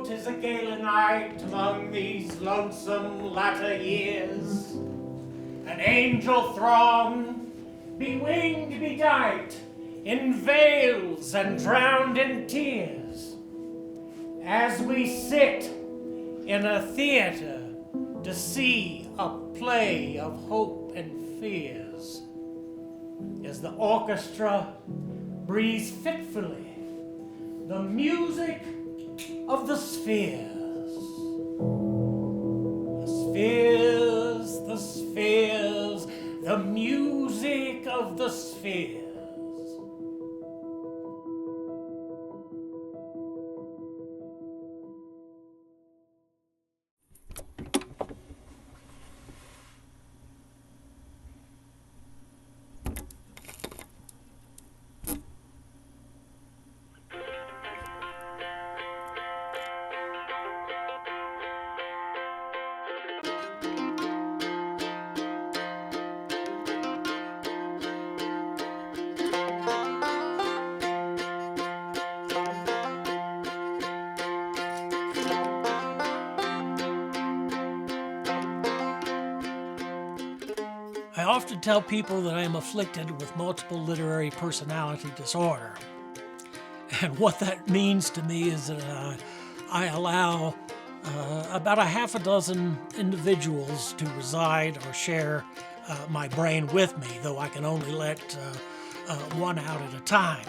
'tis a gala night among these lonesome latter years. An angel throng, bewinged, bedight, in veils and drowned in tears, as we sit in a theater to see a play of hope and fears, as the orchestra breathes fitfully the music of the spheres. The spheres, the spheres, the music of the spheres. I often tell people that I am afflicted with multiple literary personality disorder. And what that means to me is that I allow about a half a dozen individuals to reside or share my brain with me, though I can only let one out at a time.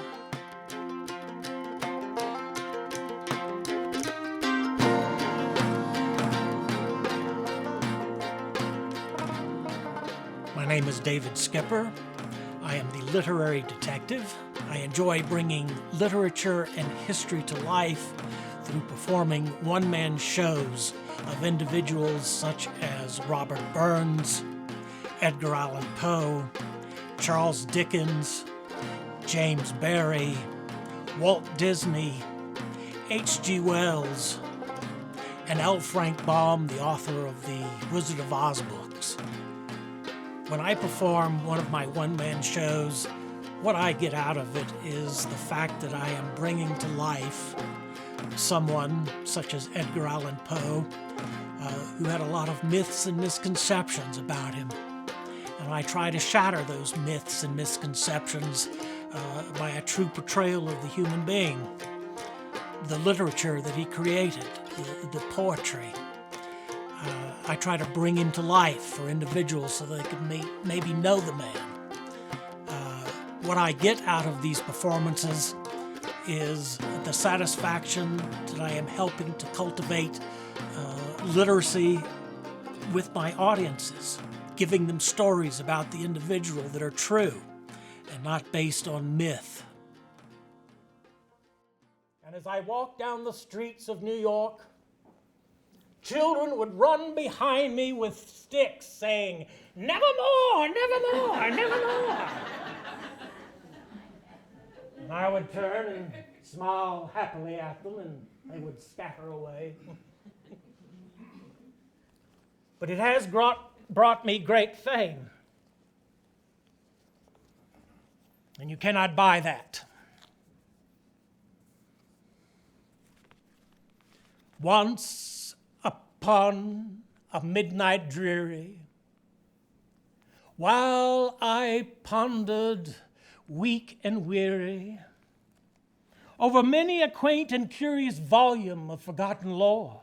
My name is David Skipper. I am the literary detective. I enjoy bringing literature and history to life through performing one-man shows of individuals such as Robert Burns, Edgar Allen Poe, Charles Dickens, James Barrie, Walt Disney, H.G. Wells, and L. Frank Baum, the author of the Wizard of Oz books. When I perform one of my one-man shows, what I get out of it is the fact that I am bringing to life someone such as Edgar Allan Poe, who had a lot of myths and misconceptions about him. And I try to shatter those myths and misconceptions by a true portrayal of the human being, the literature that he created, the poetry. I try to bring him to life for individuals so they can maybe know the man. What I get out of these performances is the satisfaction that I am helping to cultivate literacy with my audiences, giving them stories about the individual that are true and not based on myth. And as I walk down the streets of New York, children would run behind me with sticks saying, "Nevermore, nevermore, nevermore." And I would turn and smile happily at them, and they would scatter away. But it has brought me great fame. And you cannot buy that. Once upon a midnight dreary, while I pondered weak and weary over many a quaint and curious volume of forgotten lore,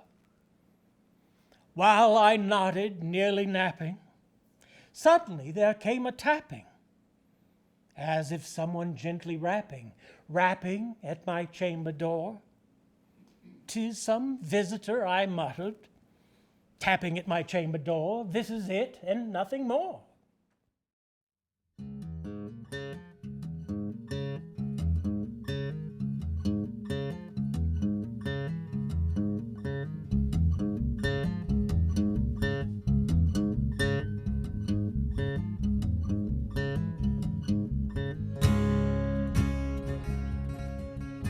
while I nodded, nearly napping, suddenly there came a tapping, as if someone gently rapping at my chamber door. "'Tis some visitor," I muttered, tapping at my chamber door. "This is it, and nothing more."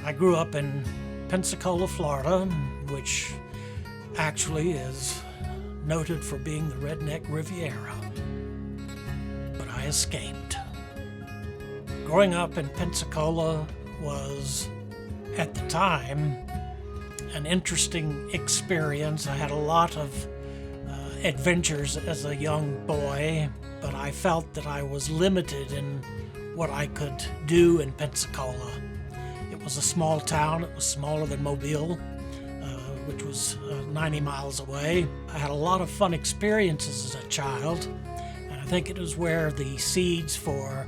I grew up in Pensacola, Florida, which actually is noted for being the redneck Riviera. But I escaped. Growing up in Pensacola was, at the time, an interesting experience. I had a lot of adventures as a young boy, but I felt that I was limited in what I could do in Pensacola. It was a small town. It was smaller than Mobile, which was 90 miles away. I had a lot of fun experiences as a child, and I think it was where the seeds for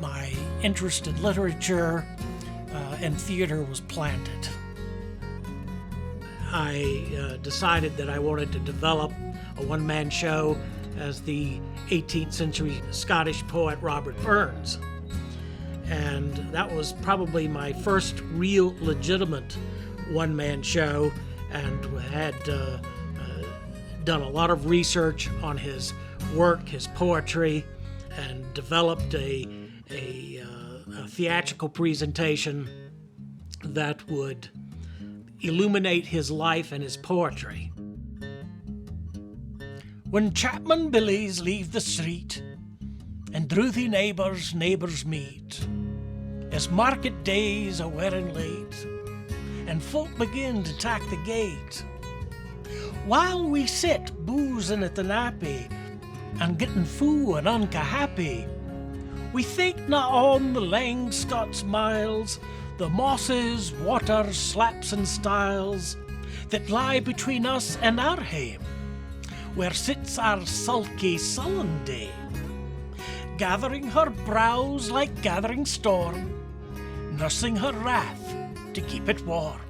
my interest in literature and theater was planted. I decided that I wanted to develop a one-man show as the 18th century Scottish poet Robert Burns. And that was probably my first real legitimate one-man show, and had done a lot of research on his work, his poetry, and developed a theatrical presentation that would illuminate his life and his poetry. When chapman billies leave the street, and drouthy neighbours meet, as market days are wearing late, and folk begin to tack the gate, while we sit boozing at the nappy, and getting fou and unca happy, we think not on the lang Scots miles, the mosses, water, slaps and stiles, that lie between us and our hame, where sits our sulky, sullen dame, gathering her brows like gathering storm, nursing her wrath to keep it warm.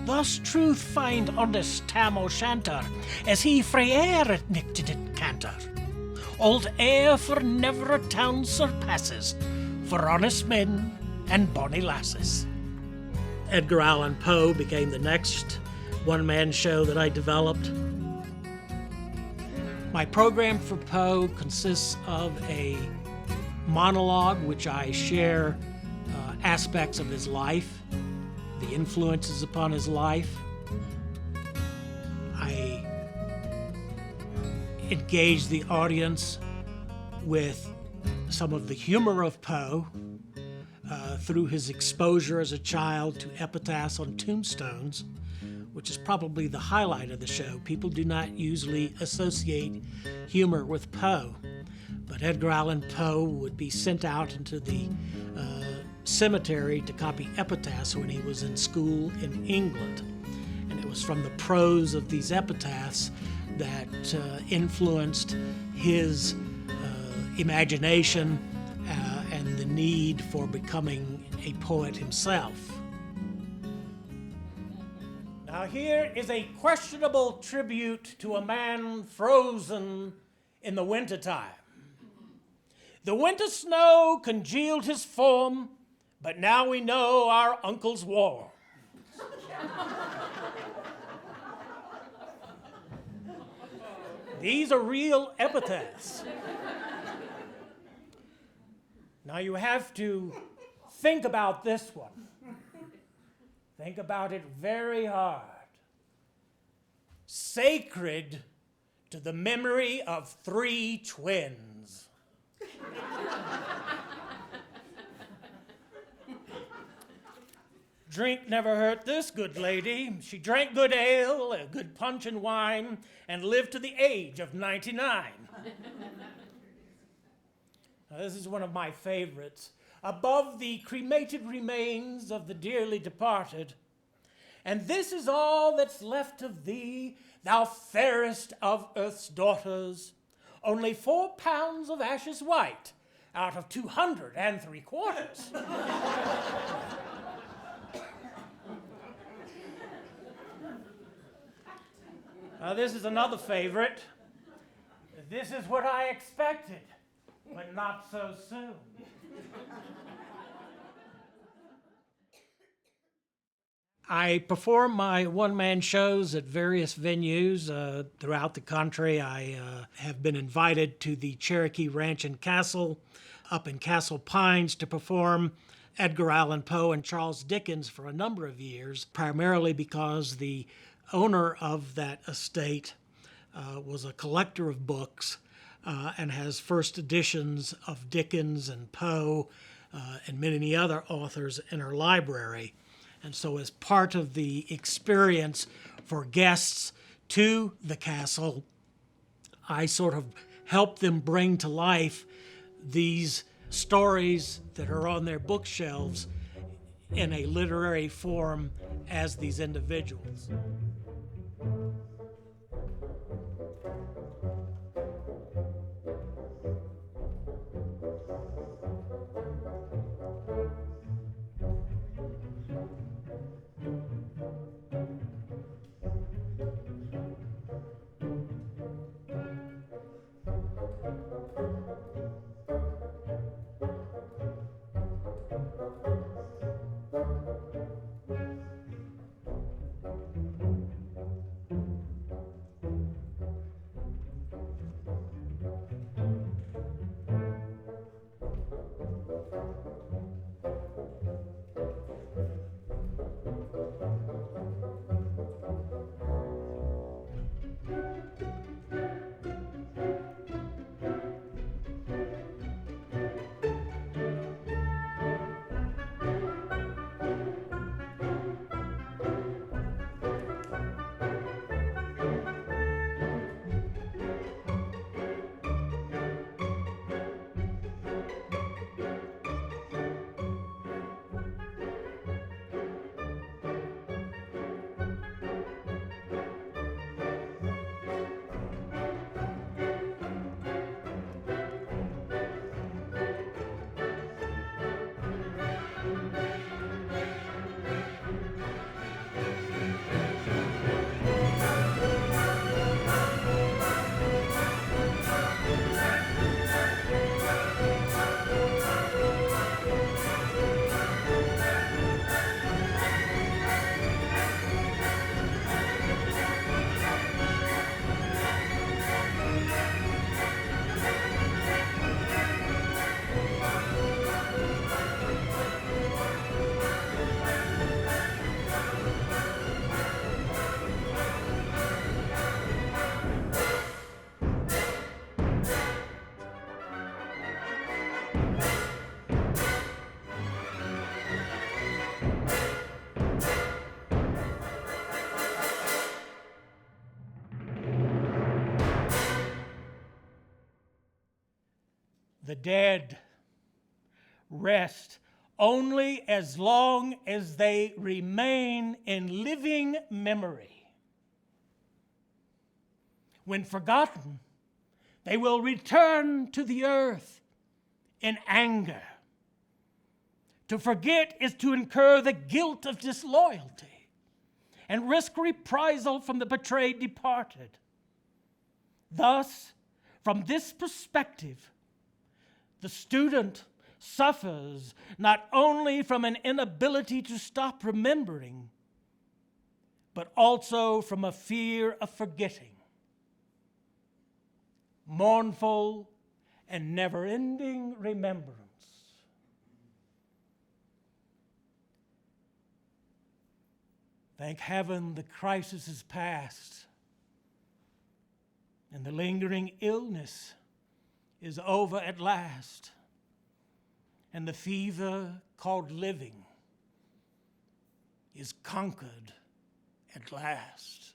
Thus truth find honest Tam O'Shanter, as he frae air at nick did canter. Old Ayr for never a town surpasses, for honest men and bonny lasses. Edgar Allen Poe became the next one-man show that I developed. My program for Poe consists of a monologue which I share aspects of his life, the influences upon his life. I engage the audience with some of the humor of Poe through his exposure as a child to epitaphs on tombstones, which is probably the highlight of the show. People do not usually associate humor with Poe, but Edgar Allan Poe would be sent out into the cemetery to copy epitaphs when he was in school in England. And it was from the prose of these epitaphs that influenced his imagination and the need for becoming a poet himself. Now here is a questionable tribute to a man frozen in the wintertime. The winter snow congealed his form, but now we know our uncle's warm. These are real epitaphs. Now you have to think about this one. Think about it very hard. Sacred to the memory of 3 twins. Drink never hurt this good lady. She drank good ale, good punch and wine, and lived to the age of 99. Now, this is one of my favorites. Above the cremated remains of the dearly departed, and this is all that's left of thee, thou fairest of earth's daughters, only 4 pounds of ashes white out of 275. Now this is another favorite. This is what I expected, but not so soon. I perform my one-man shows at various venues throughout the country. I have been invited to the Cherokee Ranch and Castle up in Castle Pines to perform Edgar Allan Poe and Charles Dickens for a number of years, primarily because the owner of that estate was a collector of books and has first editions of Dickens and Poe and many other authors in her library. And so as part of the experience for guests to the castle, I sort of help them bring to life these stories that are on their bookshelves in a literary form as these individuals. The dead rest only as long as they remain in living memory. When forgotten, they will return to the earth in anger. To forget is to incur the guilt of disloyalty and risk reprisal from the betrayed departed. Thus, from this perspective, the student suffers not only from an inability to stop remembering, but also from a fear of forgetting. Mournful and never-ending remembrance. Thank heaven the crisis is past, and the lingering illness is over at last, and the fever called living is conquered at last.